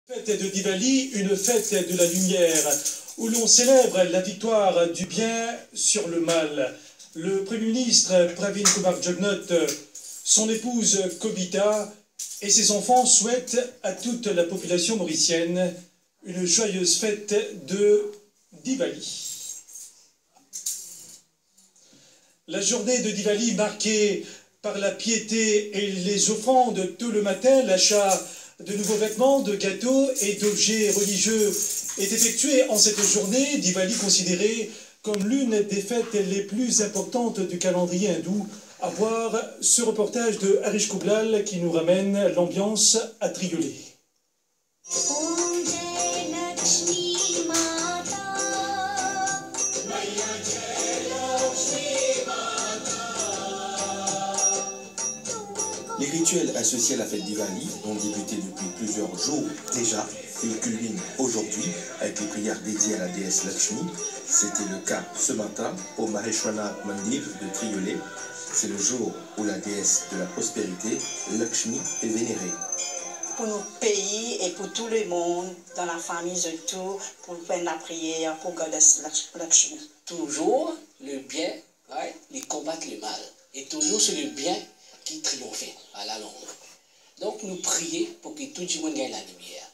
Fête de Diwali, une fête de la lumière, où l'on célèbre la victoire du bien sur le mal. Le Premier ministre Pravin Kumar Jugnauth, son épouse Kobita et ses enfants souhaitent à toute la population mauricienne une joyeuse fête de Diwali. La journée de Diwali marquée par la piété et les offrandes tout le matin, l'achat de nouveaux vêtements, de gâteaux et d'objets religieux est effectué en cette journée. Diwali considérée comme l'une des fêtes les plus importantes du calendrier hindou. À voir ce reportage de Harish Kublal qui nous ramène l'ambiance à Triolet. Les rituels associés à la fête Diwali ont débuté depuis plusieurs jours déjà et culminent aujourd'hui avec les prières dédiées à la déesse Lakshmi. C'était le cas ce matin au Maheshwara Mandir de Triolet. C'est le jour où la déesse de la prospérité, Lakshmi, est vénérée. Pour nos pays et pour tout le monde, dans la famille de tout, pour faire la prière pour goddess Lakshmi. Toujours le bien, il combat le mal. Et toujours c'est le bien qui triomphe à la longue. Donc nous prions pour que tout le monde gagne la lumière.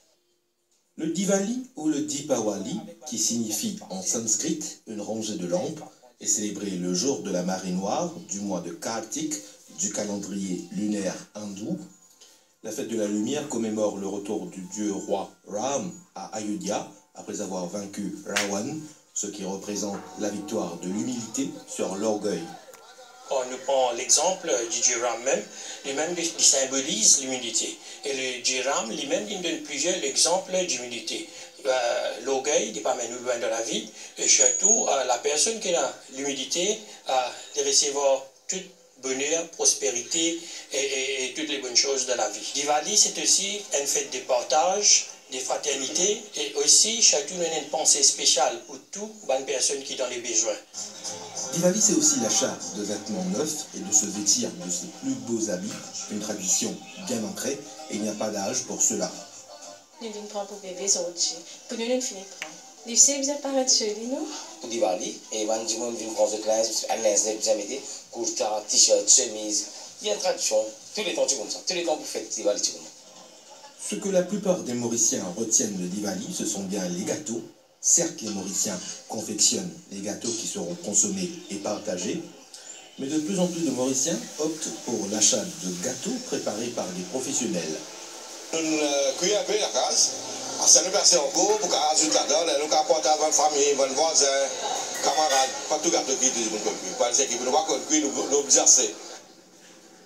Le Diwali ou le Deepawali, qui signifie en sanskrit une rangée de lampes, est célébré le jour de la marée noire du mois de Kartik du calendrier lunaire hindou. La fête de la lumière commémore le retour du dieu roi Ram à Ayodhya après avoir vaincu Ravan, ce qui représente la victoire de l'humilité sur l'orgueil. Quand nous prenons l'exemple du dieu Ram même, lui-même il symbolise l'humilité. Et le dieu Ram lui-même il donne plusieurs exemples d'humilité. L'orgueil n'est pas nous loin de la vie, et surtout la personne qui a l'humilité de recevoir toute bonheur, prospérité et toutes les bonnes choses de la vie. Diwali c'est aussi une fête de partage, de fraternité et aussi chacun a une pensée spéciale pour toutes les personnes qui sont dans les besoins. Diwali, c'est aussi l'achat de vêtements neufs et de se vêtir de ses plus beaux habits, une tradition bien ancrée et il n'y a pas d'âge pour cela. Nous venons prendre pour bébé aujourd'hui, pour nous finir de prendre. Les filles, vous êtes parlé de chez nous? Pour Diwali, et quand du monde vient prendre de classe, à l'aise, vous avez dit, courta, t-shirt, chemise, il y a une tradition, tous les temps comme ça, tous les temps pour faire Diwali. Ce que la plupart des Mauriciens retiennent de Diwali, ce sont bien les gâteaux. Certes, les Mauriciens confectionnent les gâteaux qui seront consommés et partagés, mais de plus en plus de Mauriciens optent pour l'achat de gâteaux préparés par des professionnels. Nous cueillons un peu la case, ça nous permet encore pour ajouter là-dedans, nous apporter à votre famille, votre voisin, camarades, pas tout gâteau qui est tout le monde cuit. Parce que nous ne pouvons pas cuire, nous exercer.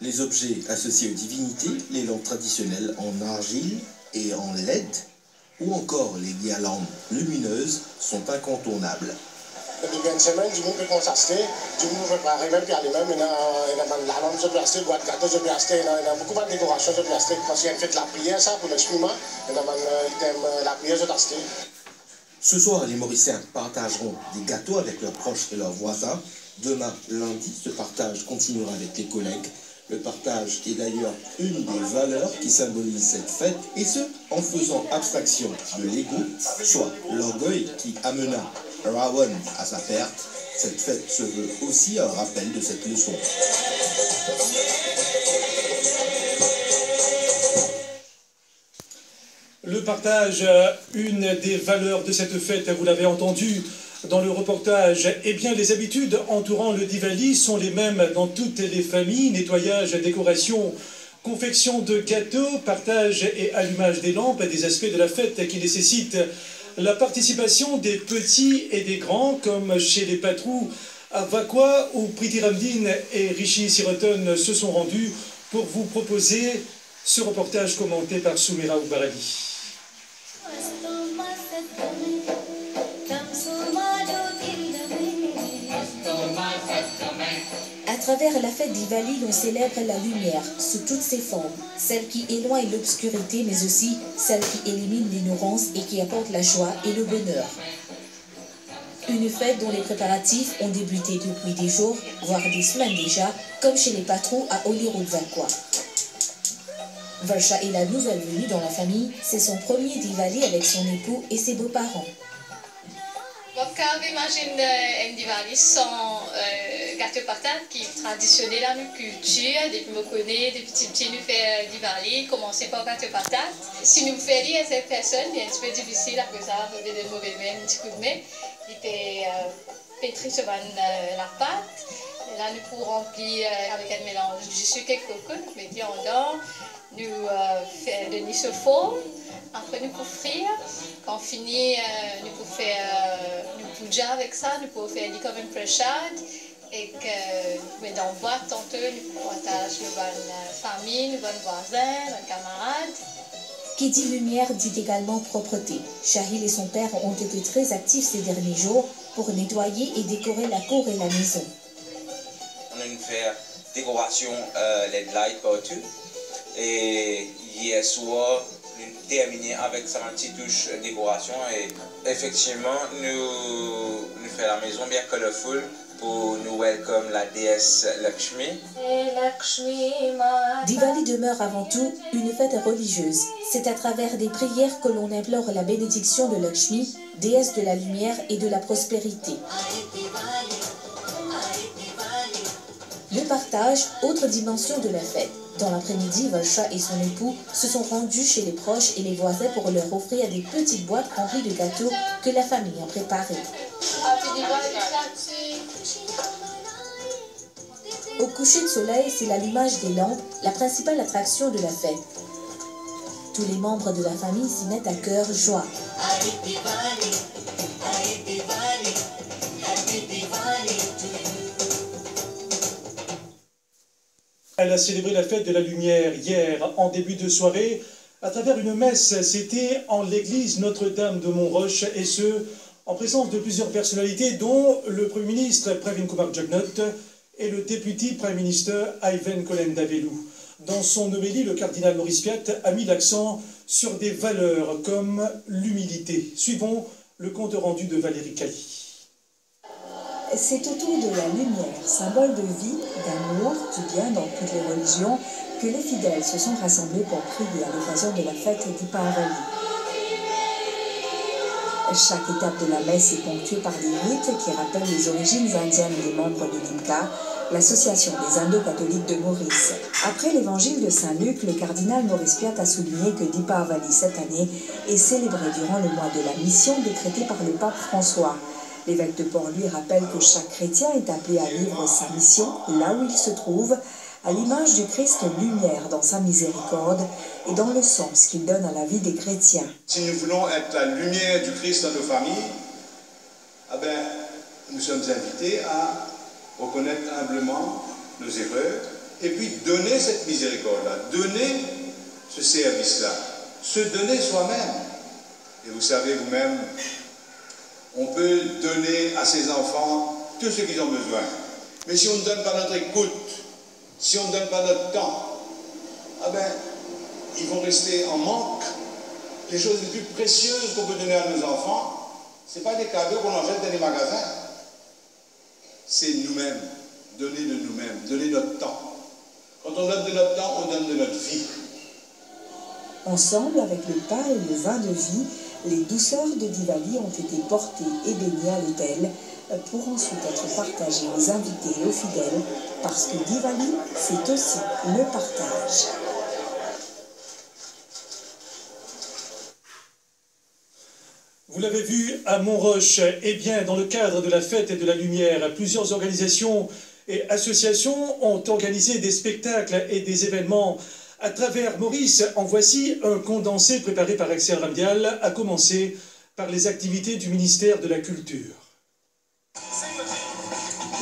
Les objets associés aux divinités, les lampes traditionnelles en argile et en LED, ou encore les guirlandes lumineuses sont incontournables. Depuis une semaine, du monde peut constater, du monde peut préparer même, puis aller même, il y a la lampe de plastique, boîte de gâteau de plastique, il y a beaucoup de décorations de plastique, parce qu'il y a une fête de la prière, ça, pour l'exprimant, il y a la prière de plastique. Ce soir, les Mauriciens partageront des gâteaux avec leurs proches et leurs voisins. Demain, lundi, ce partage continuera avec les collègues. Le partage est d'ailleurs une des valeurs qui symbolise cette fête, et ce, en faisant abstraction de l'ego, soit l'orgueil qui amena Ravan à sa perte. Cette fête se veut aussi un rappel de cette leçon. Le partage, une des valeurs de cette fête, vous l'avez entendu dans le reportage, eh bien les habitudes entourant le Diwali sont les mêmes dans toutes les familles. Nettoyage, décoration, confection de gâteaux, partage et allumage des lampes, des aspects de la fête qui nécessitent la participation des petits et des grands, comme chez les Patrous à Vakwa, où Priti Ramdin et Rishi Siroton se sont rendus pour vous proposer ce reportage commenté par Soumira Oubarali. À travers la fête Diwali, on célèbre la lumière sous toutes ses formes, celle qui éloigne l'obscurité, mais aussi celle qui élimine l'ignorance et qui apporte la joie et le bonheur. Une fête dont les préparatifs ont débuté depuis des jours, voire des semaines déjà, comme chez les Patrous à Holyrood-Vakwa. Valcha est la nouvelle venue dans la famille. C'est son premier Diwali avec son époux et ses beaux-parents. Je m'imagine un Diwali sans gâteau patate qui est traditionnel dans notre culture. Depuis que je connais, depuis petit, nous faisons Diwali, commencer par gâteau patate. Si nous faisons à cette personne, c'est un petit peu difficile après ça, on fait de mauvais mains, un petit coup de main. Il peut pétrir sur la pâte. Et là, nous pouvons remplir avec un mélange de sucre et coco, nous mettons en dedans. Nous faisons de nice au four. Après, nous pouvons frire. Quand on finit, nous pouvons faire nous poudre avec ça. Nous pouvons faire comme une pré-chade. Et que nous mettons dans le boîte tantôt. Nous pouvons partager nos bonnes familles, nos bons voisins, nos camarades. Qui dit lumière dit également propreté. Shahil et son père ont été très actifs ces derniers jours pour nettoyer et décorer la cour et la maison. On a fait décoration LED light partout. Et hier soir, nous terminé avec sa petite touche décoration. Et effectivement, nous faisons la maison bien colorful pour nous welcome la déesse Lakshmi. Diwali demeure avant tout une fête religieuse. C'est à travers des prières que l'on implore la bénédiction de Lakshmi, déesse de la lumière et de la prospérité. Le partage, autre dimension de la fête. Dans l'après-midi, Valcha et son époux se sont rendus chez les proches et les voisins pour leur offrir des petites boîtes remplies de gâteaux que la famille a préparés. Au coucher de soleil, c'est l'allumage des lampes, la principale attraction de la fête. Tous les membres de la famille s'y mettent à cœur joie. Elle a célébré la fête de la lumière hier en début de soirée à travers une messe. C'était en l'église Notre-Dame de Montroche et ce, en présence de plusieurs personnalités dont le Premier ministre Pravin Kumar Jagnnath et le député Prime Minister Ivan Kolenda-Velu. Dans son homélie, le cardinal Maurice Piat a mis l'accent sur des valeurs comme l'humilité. Suivons le compte rendu de Valérie Cali. C'est autour de la lumière, symbole de vie, d'amour, du bien dans toutes les religions, que les fidèles se sont rassemblés pour prier à l'occasion de la fête d'Ipavali. Chaque étape de la messe est ponctuée par des rites qui rappellent les origines indiennes des membres de l'INCA, l'association des indo-catholiques de Maurice. Après l'évangile de Saint-Luc, le cardinal Maurice Piat a souligné que Dipavali cette année est célébré durant le mois de la mission décrété par le pape François. L'évêque de Port-Louis rappelle que chaque chrétien est appelé à vivre sa mission là où il se trouve, à l'image du Christ lumière dans sa miséricorde et dans le sens qu'il donne à la vie des chrétiens. Si nous voulons être la lumière du Christ dans nos familles, nous sommes invités à reconnaître humblement nos erreurs et puis donner cette miséricorde-là, donner ce service-là, se donner soi-même. Et vous savez vous-même, on peut donner à ses enfants tout ce qu'ils ont besoin. Mais si on ne donne pas notre écoute, si on ne donne pas notre temps, ils vont rester en manque. Les choses les plus précieuses qu'on peut donner à nos enfants, ce n'est pas des cadeaux qu'on achète dans les magasins. C'est nous-mêmes, donner de nous-mêmes, donner notre temps. Quand on donne de notre temps, on donne de notre vie. Ensemble, avec le pain et le vin de vie, les douceurs de Diwali ont été portées et baignées à l'autel pour ensuite être partagées aux invités et aux fidèles, parce que Diwali, c'est aussi le partage. Vous l'avez vu à Montroche, dans le cadre de la fête de la lumière, plusieurs organisations et associations ont organisé des spectacles et des événements à travers Maurice. En voici un condensé préparé par Axel Ramdial, à commencer par les activités du ministère de la Culture.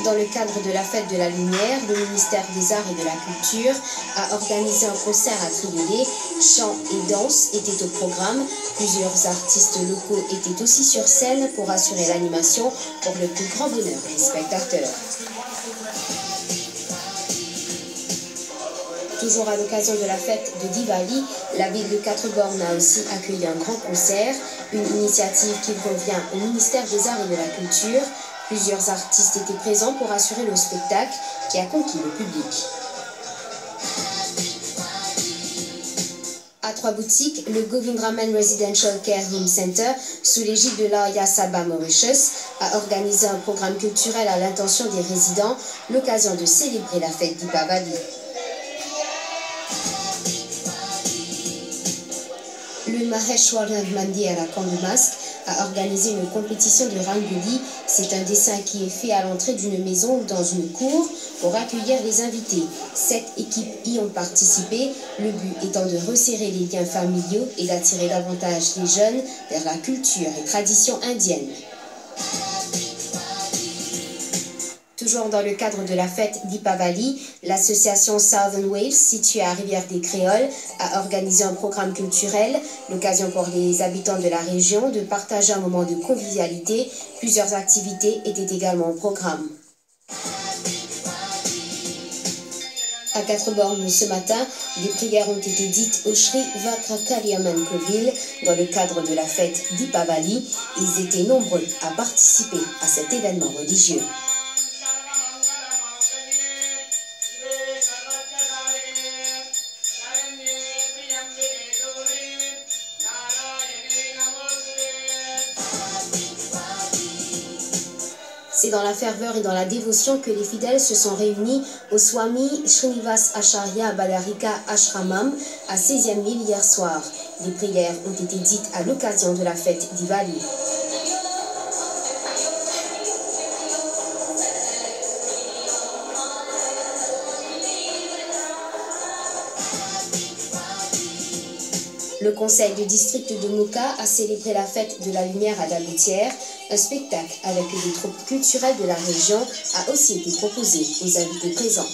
Dans le cadre de la fête de la lumière, le ministère des Arts et de la Culture a organisé un concert à Triolet. Chant et danse étaient au programme. Plusieurs artistes locaux étaient aussi sur scène pour assurer l'animation pour le plus grand bonheur des spectateurs. Toujours à l'occasion de la fête de Diwali, la ville de Quatre-Bornes a aussi accueilli un grand concert, une initiative qui revient au ministère des Arts et de la Culture. Plusieurs artistes étaient présents pour assurer le spectacle qui a conquis le public. Trois-Boutiques, le Govindraman Residential Care Home Center, sous l'égide de l'Arya Sabha Mauritius, a organisé un programme culturel à l'intention des résidents, l'occasion de célébrer la fête d'Ipavali. Le Maheshwaran Mandir à Kandumask a organisé une compétition de rangoli. C'est un dessin qui est fait à l'entrée d'une maison ou dans une cour pour accueillir les invités. 7 équipes y ont participé, le but étant de resserrer les liens familiaux et d'attirer davantage les jeunes vers la culture et traditions indiennes. Toujours dans le cadre de la fête d'Ipavali, l'association Southern Waves, située à Rivière-des-Créoles, a organisé un programme culturel, l'occasion pour les habitants de la région de partager un moment de convivialité. Plusieurs activités étaient également au programme. À 4 bornes ce matin, des prières ont été dites au Sri Vakrakaliaman Kovil dans le cadre de la fête d'Ipavali. Ils étaient nombreux à participer à cet événement religieux. C'est dans la ferveur et dans la dévotion que les fidèles se sont réunis au Swami Srinivas Acharya Badarika Ashramam à 16e mile hier soir. Des prières ont été dites à l'occasion de la fête d'Ivali. Le conseil de district de Mouka a célébré la fête de la lumière à Dagoutière. Un spectacle avec des troupes culturelles de la région a aussi été proposé aux invités présents.